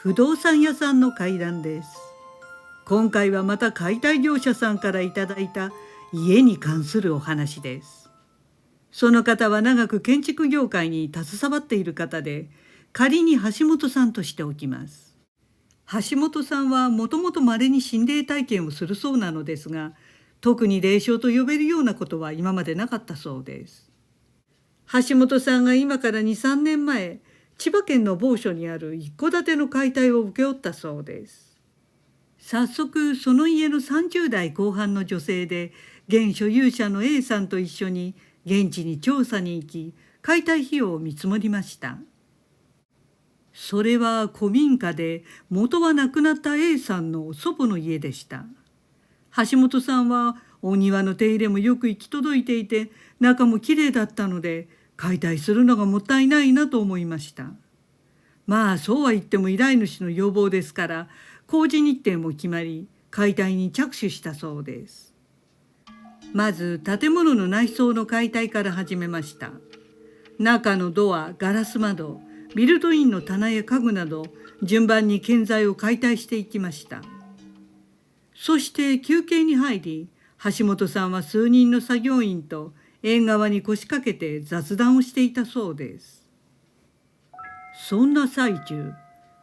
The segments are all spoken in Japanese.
不動産屋さんの怪談です。今回はまた解体業者さんからいただいた家に関するお話です。その方は長く建築業界に携わっている方で、仮に橋本さんとしておきます。橋本さんはもともと稀に心霊体験をするそうなのですが、特に霊障と呼べるようなことは今までなかったそうです。橋本さんが今から2、3年前、千葉県の某所にある一戸建ての解体を請け負ったそうです。早速その家の30代後半の女性で、現所有者の A さんと一緒に現地に調査に行き、解体費用を見積もりました。それは古民家で、元は亡くなった A さんの祖母の家でした。橋本さんはお庭の手入れもよく行き届いていて、中もきれいだったので、解体するのがもったいないなと思いました。まあそうは言っても依頼主の要望ですから、工事日程も決まり、解体に着手したそうです。まず建物の内装の解体から始めました。中のドア、ガラス窓、ビルトインの棚や家具など、順番に建材を解体していきました。そして休憩に入り、橋本さんは数人の作業員と縁側に腰掛けて雑談をしていたそうです。そんな最中、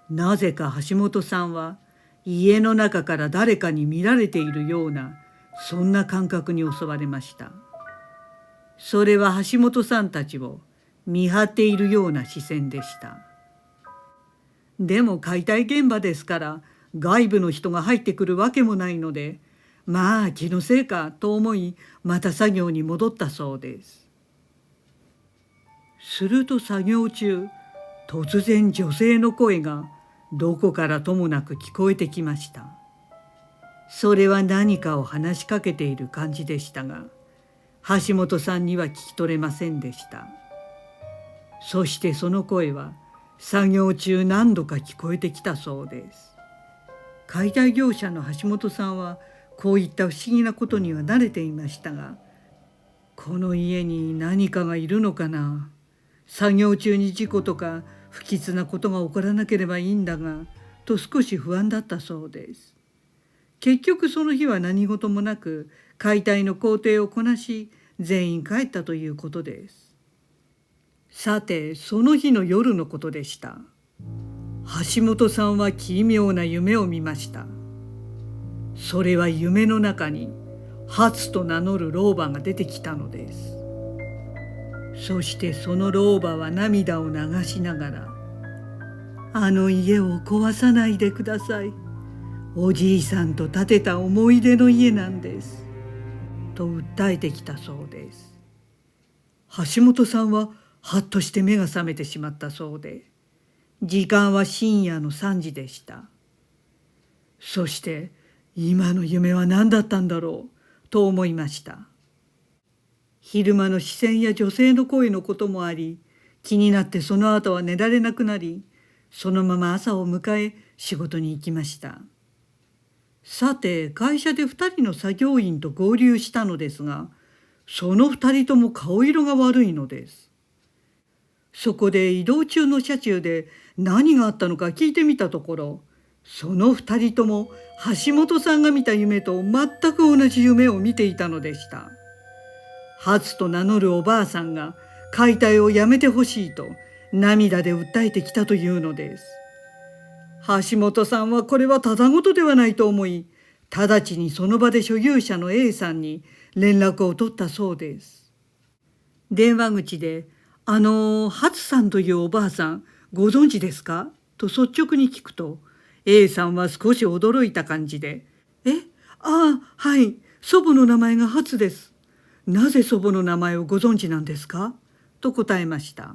なぜか橋本さんは家の中から誰かに見られているような、そんな感覚に襲われました。それは橋本さんたちを見張っているような視線でした。でも解体現場ですから、外部の人が入ってくるわけもないので、まあ気のせいかと思い、また作業に戻ったそうです。すると作業中、突然女性の声がどこからともなく聞こえてきました。それは何かを話しかけている感じでしたが、橋本さんには聞き取れませんでした。そしてその声は作業中何度か聞こえてきたそうです。解体業者の橋本さんはこういった不思議なことには慣れていましたが、この家に何かがいるのかな、作業中に事故とか不吉なことが起こらなければいいんだが、と少し不安だったそうです。結局その日は何事もなく解体の工程をこなし、全員帰ったということです。さてその日の夜のことでした。橋本さんは奇妙な夢を見ました。それは夢の中に初と名乗る老婆が出てきたのです。そしてその老婆は涙を流しながら、あの家を壊さないでください。おじいさんと建てた思い出の家なんです。と訴えてきたそうです。橋本さんははっとして目が覚めてしまったそうで、時間は深夜の3時でした。そして今の夢は何だったんだろうと思いました。昼間の視線や女性の声のこともあり、気になってその後は寝られなくなり、そのまま朝を迎え仕事に行きました。さて会社で2人の作業員と合流したのですが、その2人とも顔色が悪いのです。そこで移動中の車中で何があったのか聞いてみたところ、その2人とも橋本さんが見た夢と全く同じ夢を見ていたのでした。初と名乗るおばあさんが解体をやめてほしいと涙で訴えてきたというのです。橋本さんはこれはただごとではないと思い、直ちにその場で所有者の A さんに連絡を取ったそうです。電話口で、初さんというおばあさんご存知ですかと率直に聞くと、A さんは少し驚いた感じで、はい、祖母の名前が初です。なぜ祖母の名前をご存知なんですかと答えました。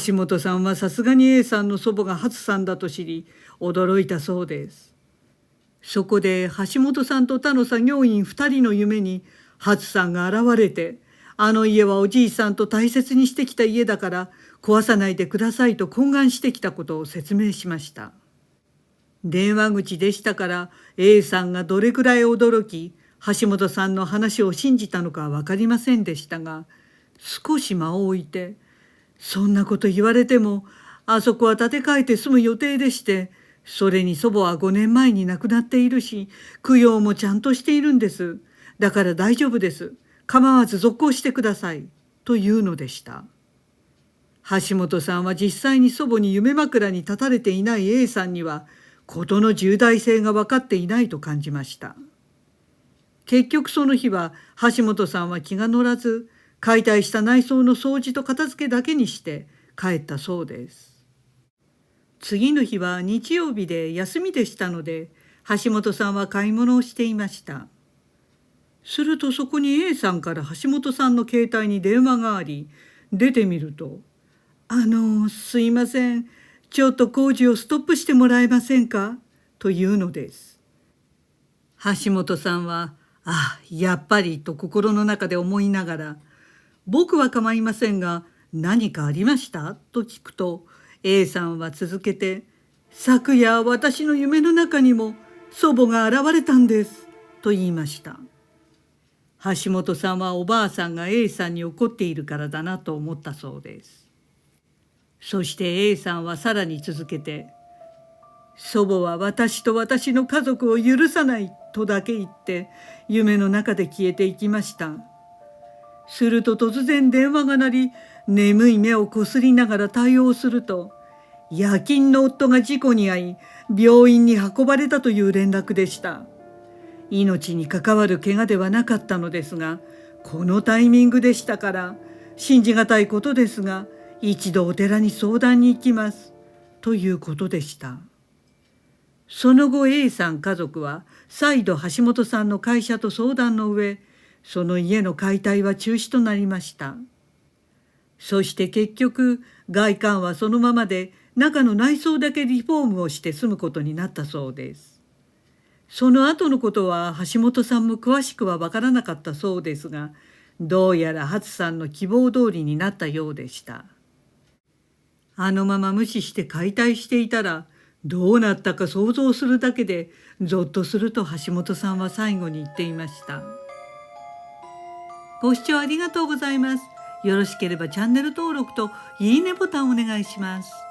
橋本さんはさすがに A さんの祖母が初さんだと知り、驚いたそうです。そこで橋本さんと他の作業員2人の夢に初さんが現れて、あの家はおじいさんと大切にしてきた家だから壊さないでくださいと懇願してきたことを説明しました。電話口でしたから A さんがどれくらい驚き、橋本さんの話を信じたのかは分かりませんでしたが、少し間を置いて、そんなこと言われてもあそこは建て替えて住む予定でして、それに祖母は5年前に亡くなっているし、供養もちゃんとしているんです。だから大丈夫です。構わず続行してください。というのでした。橋本さんは実際に祖母に夢枕に立たれていない A さんには、事の重大性が分かっていないと感じました。結局その日は橋本さんは気が乗らず、解体した内装の掃除と片付けだけにして帰ったそうです。次の日は日曜日で休みでしたので、橋本さんは買い物をしていました。するとそこに A さんから橋本さんの携帯に電話があり、出てみると、すいません。ちょっと工事をストップしてもらえませんかというのです。橋本さんは、やっぱりと心の中で思いながら、僕は構いませんが、何かありましたと聞くと、A さんは続けて、昨夜私の夢の中にも祖母が現れたんです、と言いました。橋本さんはおばあさんが A さんに怒っているからだなと思ったそうです。そして A さんはさらに続けて、祖母は私と私の家族を許さないとだけ言って夢の中で消えていきました。すると突然電話が鳴り、眠い目をこすりながら対応すると、夜勤の夫が事故に遭い病院に運ばれたという連絡でした。命に関わる怪我ではなかったのですが、このタイミングでしたから信じがたいことですが、一度お寺に相談に行きますということでした。その後 A さん家族は再度橋本さんの会社と相談の上、その家の解体は中止となりました。そして結局外観はそのままで、中の内装だけリフォームをして住むことになったそうです。その後のことは橋本さんも詳しくは分からなかったそうですが、どうやら初さんの希望通りになったようでした。あのまま無視して解体していたら、どうなったか想像するだけでゾッとすると橋本さんは最後に言っていました。ご視聴ありがとうございます。よろしければチャンネル登録といいねボタンをお願いします。